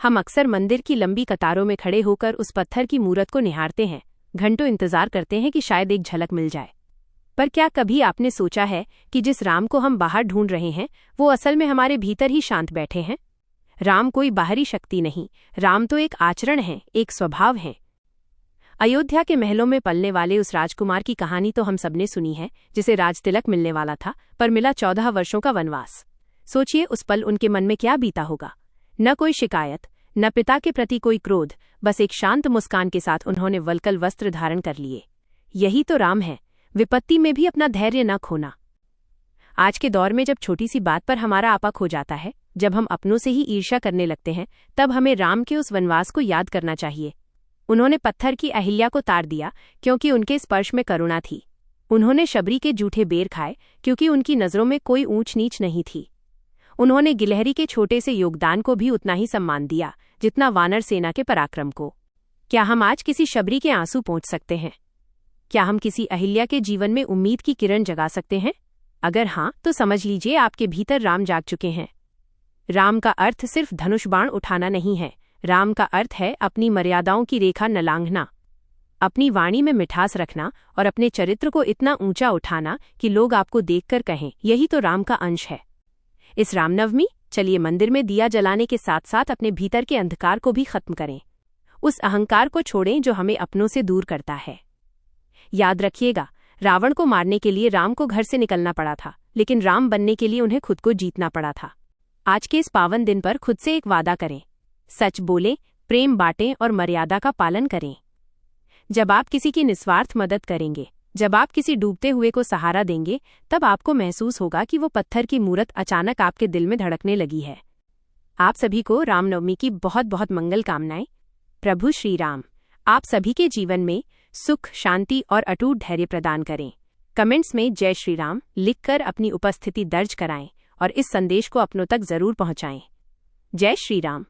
हम अक्सर मंदिर की लंबी कतारों में खड़े होकर उस पत्थर की मूरत को निहारते हैं, घंटों इंतजार करते हैं कि शायद एक झलक मिल जाए। पर क्या कभी आपने सोचा है कि जिस राम को हम बाहर ढूंढ रहे हैं वो असल में हमारे भीतर ही शांत बैठे हैं? राम कोई बाहरी शक्ति नहीं, राम तो एक आचरण है, एक स्वभाव है। अयोध्या के महलों में पलने वाले उस राजकुमार की कहानी तो हम सबने सुनी है, जिसे राजतिलक मिलने वाला था पर मिला 14 वर्षों का वनवास। सोचिए उस पल उनके मन में क्या बीता होगा। न कोई शिकायत, न पिता के प्रति कोई क्रोध, बस एक शांत मुस्कान के साथ उन्होंने वल्कल वस्त्र धारण कर लिए। यही तो राम है, विपत्ति में भी अपना धैर्य न खोना। आज के दौर में जब छोटी सी बात पर हमारा आपा खो जाता है, जब हम अपनों से ही ईर्ष्या करने लगते हैं, तब हमें राम के उस वनवास को याद करना चाहिए। उन्होंने पत्थर की अहिल्या को तार दिया क्योंकि उनके स्पर्श में करुणा थी। उन्होंने शबरी के जूठे बेर खाए क्योंकि उनकी नजरों में कोई ऊंच नीच नहीं थी। उन्होंने गिलहरी के छोटे से योगदान को भी उतना ही सम्मान दिया जितना वानर सेना के पराक्रम को। क्या हम आज किसी शबरी के आंसू पोंछ सकते हैं? क्या हम किसी अहिल्या के जीवन में उम्मीद की किरण जगा सकते हैं? अगर हाँ, तो समझ लीजिए आपके भीतर राम जाग चुके हैं। राम का अर्थ सिर्फ धनुष बाण उठाना नहीं है, राम का अर्थ है अपनी मर्यादाओं की रेखा न लांघना, अपनी वाणी में मिठास रखना और अपने चरित्र को इतना ऊंचा उठाना कि लोग आपको देखकर कहें, यही तो राम का अंश है। इस रामनवमी चलिए मंदिर में दिया जलाने के साथ साथ अपने भीतर के अंधकार को भी खत्म करें। उस अहंकार को छोड़ें जो हमें अपनों से दूर करता है। याद रखिएगा, रावण को मारने के लिए राम को घर से निकलना पड़ा था, लेकिन राम बनने के लिए उन्हें खुद को जीतना पड़ा था। आज के इस पावन दिन पर खुद से एक वादा करें, सच बोलें, प्रेम बांटें और मर्यादा का पालन करें। जब आप किसी की निस्वार्थ मदद करेंगे, जब आप किसी डूबते हुए को सहारा देंगे, तब आपको महसूस होगा कि वो पत्थर की मूरत अचानक आपके दिल में धड़कने लगी है। आप सभी को रामनवमी की बहुत बहुत मंगल कामनाएं। प्रभु श्री राम आप सभी के जीवन में सुख, शांति और अटूट धैर्य प्रदान करें। कमेंट्स में जय श्री राम लिखकर अपनी उपस्थिति दर्ज कराएं और इस संदेश को अपनों तक जरूर पहुंचाएं। जय श्री राम।